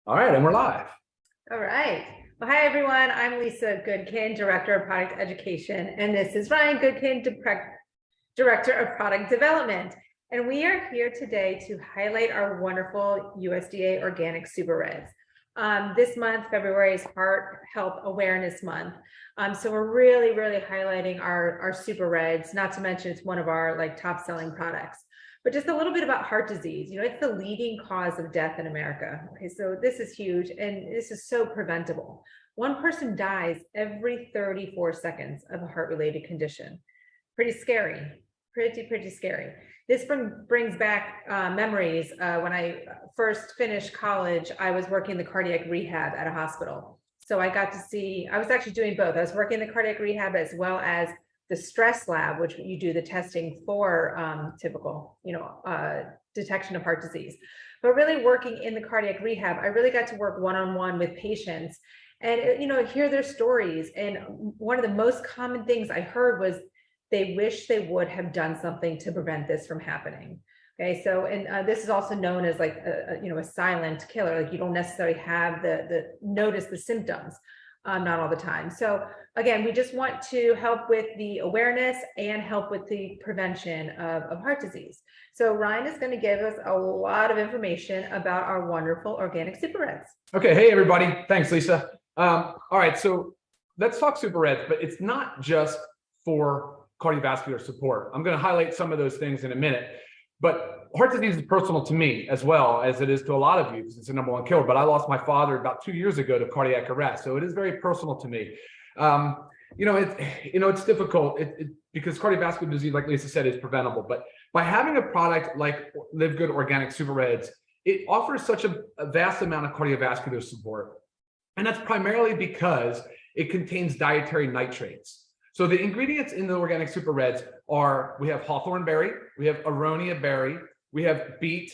All right, and we're live. All right. Well, hi, everyone. I'm Lisa Goodkin, Director of Product Education, and this is Ryan Goodkin, Director of Product Development. And we are here today to highlight our wonderful USDA Organic Super Reds. This month, February, is Heart Health Awareness Month. So we're really highlighting our Super Reds, not to mention it's one of our top selling products. But just a little bit about heart disease. It's the leading cause of death in America. Okay, so this is huge and this is so preventable. One person dies every 34 seconds of a heart-related condition. Pretty scary, pretty scary. This brings back memories. When I first finished college, I was working the cardiac rehab at a hospital. So I got to see, I was actually doing both. I was working the cardiac rehab as well as the stress lab, which you do the testing for typical, detection of heart disease. But really working in the cardiac rehab, I really got to work one-on-one with patients and, hear their stories. And one of the most common things I heard was they wish they would have done something to prevent this from happening. Okay, so, and this is also known as like a silent killer. Like you don't necessarily have the notice the symptoms. Not all the time. So again, we just want to help with the awareness and help with the prevention of heart disease. So Ryan is going to give us a lot of information about our wonderful organic Super Reds. Okay, hey everybody. Thanks, Lisa. All right, so let's talk Super Reds, but it's not just for cardiovascular support. I'm going to highlight some of those things in a minute, but heart disease is personal to me as well as it is to a lot of you because it's the #1 killer. But I lost my father about 2 years ago to cardiac arrest, so it is very personal to me. It's difficult because cardiovascular disease, like Lisa said, is preventable. But by having a product like Livegood Organic Super Reds, it offers such a vast amount of cardiovascular support, and that's primarily because it contains dietary nitrates. So the ingredients in the Organic Super Reds are, we have hawthorn berry, we have aronia berry, we have beet,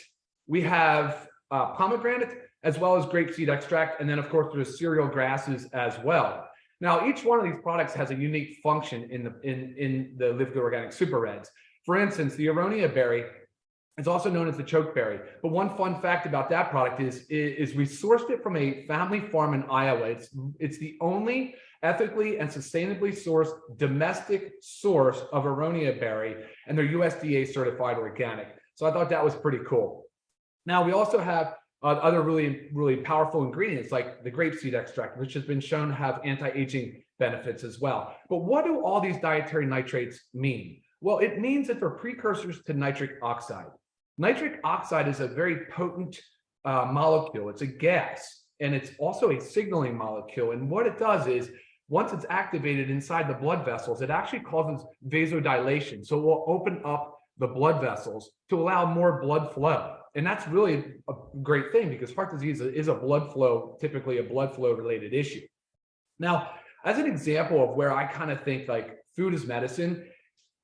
we have pomegranate, as well as grapeseed extract, and then of course there's cereal grasses as well. Now, each one of these products has a unique function in the Livegood Organic Super Reds. For instance, the aronia berry is also known as the chokeberry. But one fun fact about that product is we sourced it from a family farm in Iowa. It's the only ethically and sustainably sourced domestic source of aronia berry, and they're USDA certified organic. So I thought that was pretty cool. Now, we also have other really powerful ingredients like the grapeseed extract, which has been shown to have anti-aging benefits as well. But what do all these dietary nitrates mean? Well, it means that they're precursors to nitric oxide. Nitric oxide is a very potent molecule. It's a gas, and it's also a signaling molecule. And what it does is, once it's activated inside the blood vessels, it actually causes vasodilation. So it will open up the blood vessels to allow more blood flow. And that's really a great thing because heart disease is typically a blood flow related issue. Now, as an example of where I kind of think like food is medicine,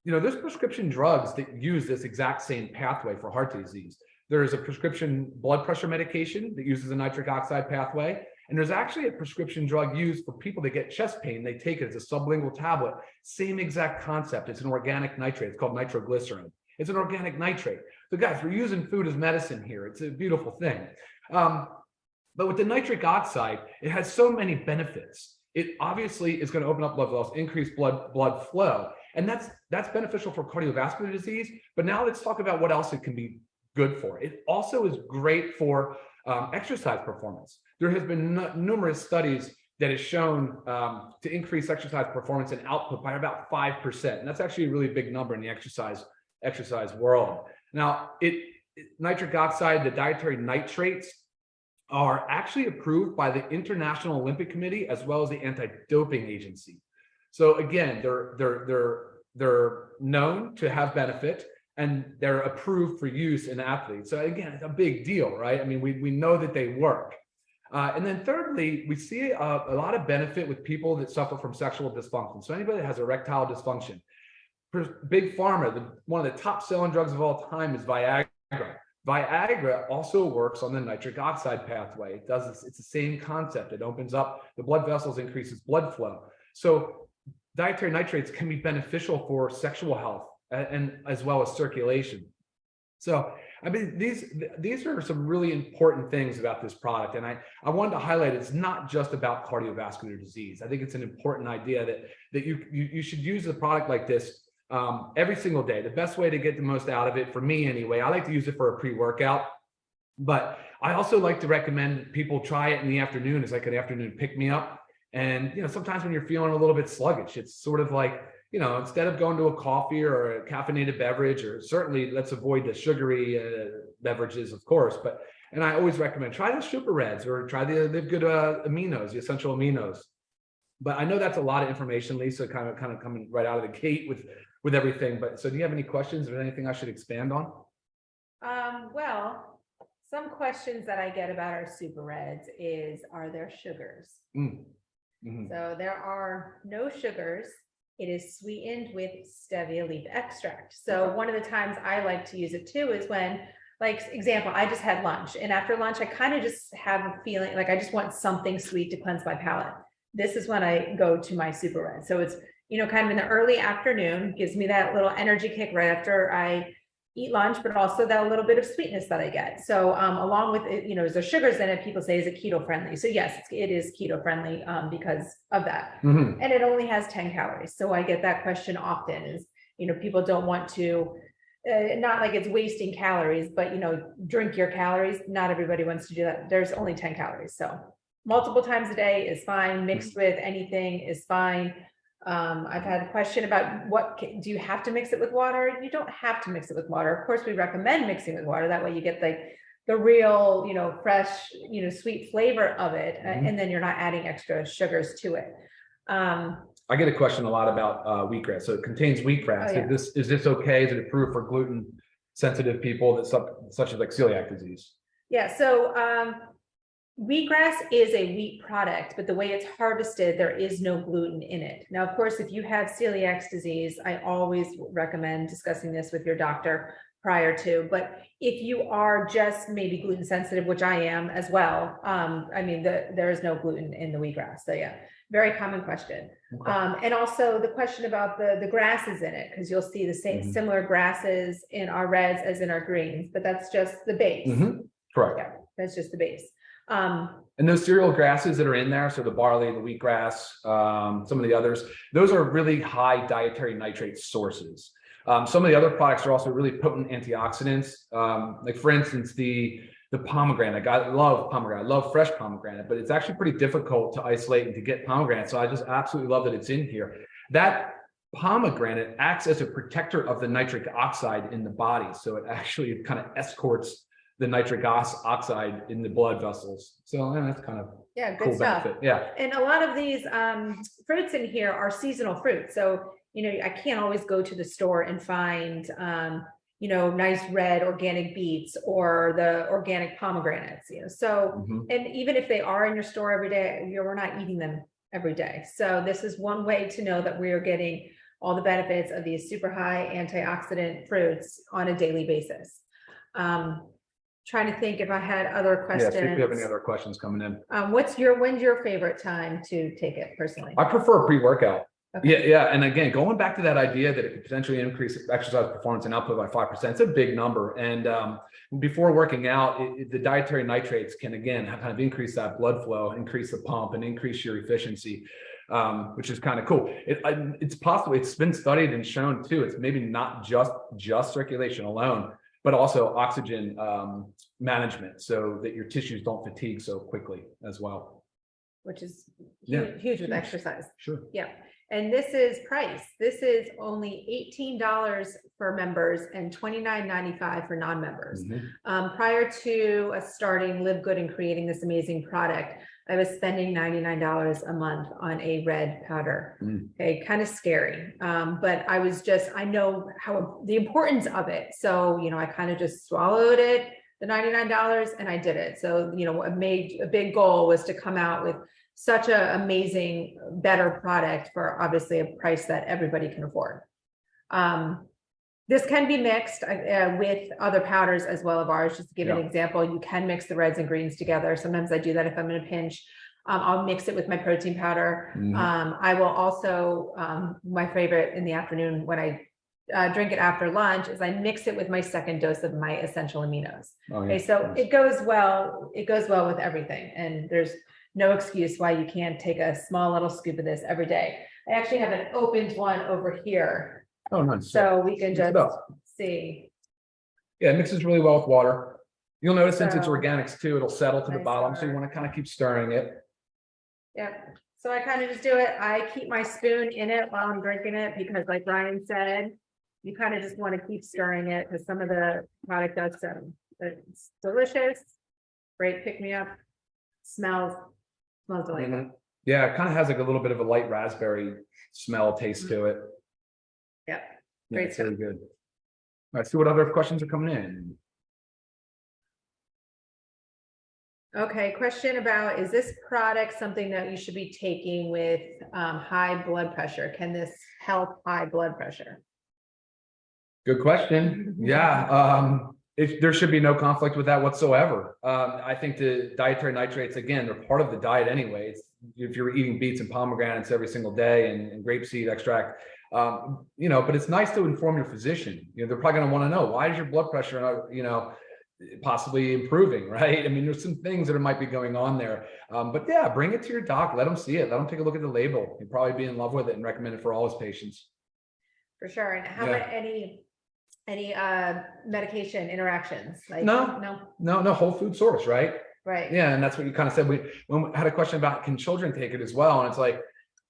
there's prescription drugs that use this exact same pathway for heart disease. There is a prescription blood pressure medication that uses a nitric oxide pathway. And there's actually a prescription drug used for people that get chest pain. They take it as a sublingual tablet. Same exact concept. It's an organic nitrate. It's called nitroglycerin. It's an organic nitrate. So guys, we're using food as medicine here. It's a beautiful thing. But with the nitric oxide, it has so many benefits. It obviously is going to open up blood vessels, increase blood flow. And that's beneficial for cardiovascular disease. But now let's talk about what else it can be good for. It also is great for exercise performance. There has been numerous studies that has shown to increase exercise performance and output by about 5%. And that's actually a really big number in the exercise world. Now, nitric oxide, the dietary nitrates, are actually approved by the International Olympic Committee as well as the Anti-Doping Agency. So again, they're known to have benefit, and they're approved for use in athletes. So again, it's a big deal, right? I mean, we know that they work. And then thirdly, we see a lot of benefit with people that suffer from sexual dysfunction. So anybody that has erectile dysfunction. Big Pharma, one of the top selling drugs of all time is Viagra. Viagra also works on the nitric oxide pathway. It's the same concept. It opens up the blood vessels, increases blood flow. So dietary nitrates can be beneficial for sexual health and as well as circulation. So I mean, these are some really important things about this product. And I wanted to highlight it's not just about cardiovascular disease. I think it's an important idea that you should use a product like this every single day. The best way to get the most out of it, for me anyway, I like to use it for a pre-workout. But I also like to recommend people try it in the afternoon as like an afternoon pick-me-up. And, sometimes when you're feeling a little bit sluggish, it's sort of like, instead of going to a coffee or a caffeinated beverage, or certainly let's avoid the sugary beverages, of course. And I always recommend try the Super Reds or try the Livegood aminos, the essential aminos. But I know that's a lot of information, Lisa, kind of coming right out of the gate with everything. But so do you have any questions or anything I should expand on? Well, some questions that I get about our Super Reds is, are there sugars? Mm-hmm. So there are no sugars. It is sweetened with stevia leaf extract. So one of the times I like to use it too is when, like, example, I just had lunch, and after lunch, I kind of just have a feeling like I just want something sweet to cleanse my palate. This is when I go to my Super Red. So it's, kind of in the early afternoon, gives me that little energy kick right after I eat lunch, but also that little bit of sweetness that I get. So along with it, is there sugars in it? People say, is it keto friendly? So yes, it is keto friendly because of that. Mm-hmm. And it only has 10 calories. So I get that question often is, people don't want to, not like it's wasting calories, but, drink your calories. Not everybody wants to do that. There's only 10 calories. So multiple times a day is fine. Mixed with anything is fine. I've had a question about do you have to mix it with water? You don't have to mix it with water. Of course, we recommend mixing with water. That way you get the real, fresh, sweet flavor of it. Mm-hmm. And then you're not adding extra sugars to it. I get a question a lot about wheatgrass. So it contains wheatgrass. Oh, yeah. Is this okay? Is it approved for gluten sensitive people such as like celiac disease? Yeah. So wheatgrass is a wheat product, but the way it's harvested, there is no gluten in it. Now, of course, if you have celiac disease, I always recommend discussing this with your doctor prior to, but if you are just maybe gluten sensitive, which I am as well, there is no gluten in the wheatgrass. So yeah, very common question. Okay. And also the question about the grasses in it, because you'll see the same similar grasses in our reds as in our greens, but that's just the base. Mm-hmm. Correct. Yeah, that's just the base. And those cereal grasses that are in there, so the barley, the wheatgrass, some of the others, those are really high dietary nitrate sources. Some of the other products are also really potent antioxidants. Like for instance, the pomegranate. I love pomegranate. I love fresh pomegranate, but it's actually pretty difficult to isolate and to get pomegranate. So I just absolutely love that it's in here. That pomegranate acts as a protector of the nitric oxide in the body. So it actually kind of escorts the nitric oxide in the blood vessels. So that's kind of good cool stuff. benefit. Yeah. And a lot of these fruits in here are seasonal fruits. So, I can't always go to the store and find, nice red organic beets or the organic pomegranates, So, and even if they are in your store every day, we're not eating them every day. So this is one way to know that we are getting all the benefits of these super high antioxidant fruits on a daily basis. Trying to think if I had other questions. Yeah, see if you have any other questions coming in. When's your favorite time to take it personally? I prefer pre-workout. Okay. Yeah. And again, going back to that idea that it could potentially increase exercise performance and output by 5%, it's a big number. And before working out, the dietary nitrates can, again, kind of increase that blood flow, increase the pump, and increase your efficiency, which is kind of cool. It's possible. It's been studied and shown too. It's maybe not just circulation alone, but also oxygen management so that your tissues don't fatigue so quickly as well. Which is huge with exercise. Sure. Yeah. And this is price. This is only $18 for members and $29.95 for non-members. Prior to us starting Livegood and creating this amazing product, I was spending $99 a month on a red powder. Okay, kind of scary. But I know the importance of it. So, I kind of just swallowed it, the $99, and I did it. So, I made a big goal was to come out with such an amazing, better product for obviously a price that everybody can afford. This can be mixed with other powders as well of ours. Just to give an example, you can mix the reds and greens together. Sometimes I do that if I'm in a pinch. I'll mix it with my protein powder. I will also, my favorite in the afternoon when I drink it after lunch is I mix it with my second dose of my essential aminos. Oh, yeah. Okay, so it goes well with everything, and there's no excuse why you can't take a small little scoop of this every day. I actually have an opened one over here, Oh, nice. so we can Mix it just up. see. Yeah, it mixes really well with water. You'll notice since it's So- organics too, it'll settle to the Nice bottom, so you water. want to kind of keep stirring it. Yeah, so I kind of just do it. I keep my spoon in it while I'm drinking it because like Ryan said, you kind of just want to keep stirring it because some of the product does it's delicious. Great pick me up. Smells delightful. Mhm. Yeah, it kind of has like a little bit of a light raspberry smell taste to it. Yep. Yeah, Great it's really good. All right, see what other questions are coming in. Okay, question about, is this product something that you should be taking with high blood pressure? Can this help high blood pressure? Good question. Yeah, there should be no conflict with that whatsoever. I think the dietary nitrates, again, they're part of the diet anyway. If you're eating beets and pomegranates every single day and grapeseed extract, but it's nice to inform your physician. They're probably going to want to know, why is your blood pressure, possibly improving, right? I mean, there's some things that might be going on there. But yeah, bring it to your doc, let them see it, let them take a look at the label. He'll probably be in love with it and recommend it for all his patients. For sure. And how about any medication interactions? Like No whole food source, right? Right. Yeah, and that's what you kind of said. We had a question about, can children take it as well? And it's like,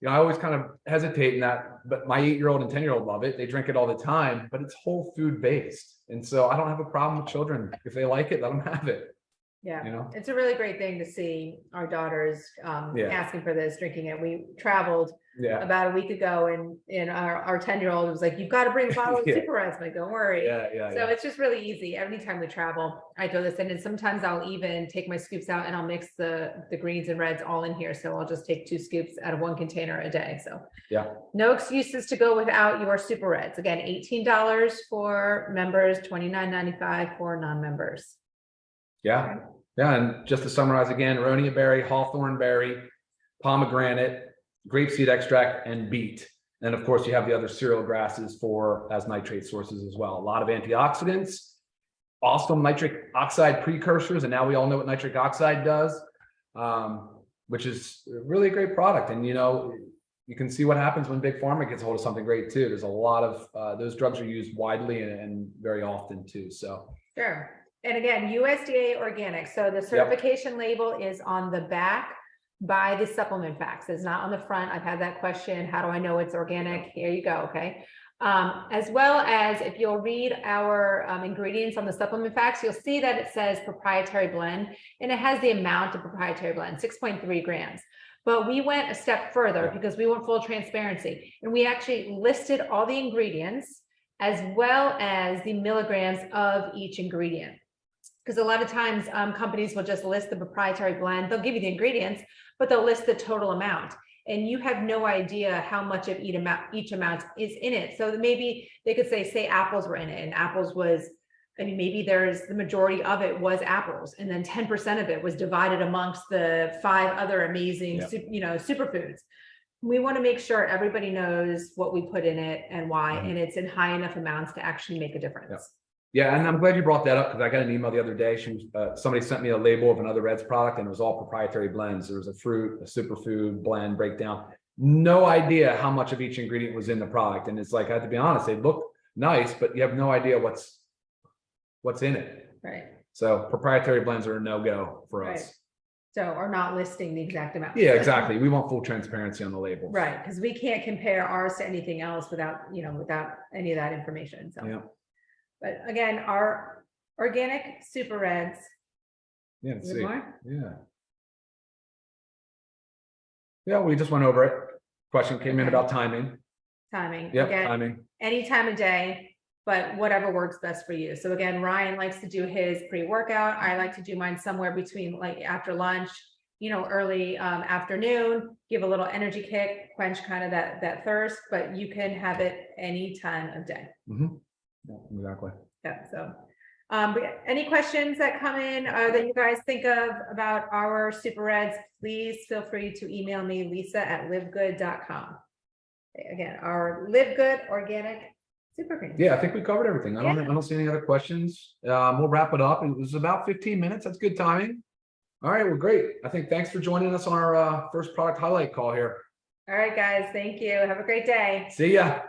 I always kind of hesitate in that, but my 8-year-old and 10-year-old love it. They drink it all the time, but it's whole food based. And so I don't have a problem with children. If they like it, let them have it. Yeah, it's a really great thing to see our daughters asking for this, drinking it. We traveled about a week ago, and our 10-year-old was like, "You've got to bring a bottle of Super Reds." I'm like, "Don't worry." So it's just really easy. Anytime we travel, I throw this in, and sometimes I'll even take my scoops out and I'll mix the greens and reds all in here. So I'll just take 2 scoops out of 1 container a day. So no excuses to go without your Super Reds. Again, $18 for members, $29.95 for non-members. Yeah, and just to summarize again, aronia berry, hawthorn berry, pomegranate, grapeseed extract, and beet. And of course, you have the other cereal grasses as nitrate sources as well. A lot of antioxidants, awesome nitric oxide precursors, and now we all know what nitric oxide does, which is really a great product. And you can see what happens when Big Pharma gets a hold of something great too. There's a lot of those drugs are used widely and very often too. So sure. And again, USDA organic. So the certification label is on the back by the supplement facts. It's not on the front. I've had that question. How do I know it's organic? Here you go. Okay. As well as if you'll read our ingredients on the supplement facts, you'll see that it says proprietary blend, and it has the amount of proprietary blend, 6.3 grams. But we went a step further because we want full transparency, and we actually listed all the ingredients as well as the milligrams of each ingredient. Because a lot of times companies will just list the proprietary blend. They'll give you the ingredients, but they'll list the total amount. And you have no idea how much of each amount is in it. So maybe they could say apples were in it, and apples was, maybe the majority of it was apples. And then 10% of it was divided amongst the 5 other amazing, superfoods. We want to make sure everybody knows what we put in it and why, and it's in high enough amounts to actually make a difference. Yeah, and I'm glad you brought that up because I got an email the other day. Somebody sent me a label of another Reds product, and it was all proprietary blends. There was a fruit, a superfood blend breakdown. No idea how much of each ingredient was in the product, and it's like, I have to be honest, they look nice, but you have no idea what's in it. Right. So proprietary blends are a no-go for us. So, or not listing the exact amount. Yeah, exactly. We want full transparency on the label. Right, because we can't compare ours to anything else without any of that information. So. But again, our organic Super Reds. Yeah, let's see. Yeah, we just went over it. Question came in about timing. Yep, again, timing. Any time of day, but whatever works best for you. So again, Ryan likes to do his pre-workout. I like to do mine somewhere between like after lunch, early afternoon, give a little energy kick, quench kind of that thirst, but you can have it any time of day. Mm-hmm. Yeah, exactly. Yeah. So, any questions that come in that you guys think of about our Super Reds, please feel free to email me, Lisa@livegood.com. Again, our Livegood organic super greens. Yeah, I think we covered everything. I don't see any other questions. We'll wrap it up. It was about 15 minutes. That's good timing. All right, well, great. I think thanks for joining us on our first product highlight call here. All right, guys. Thank you. Have a great day. See ya.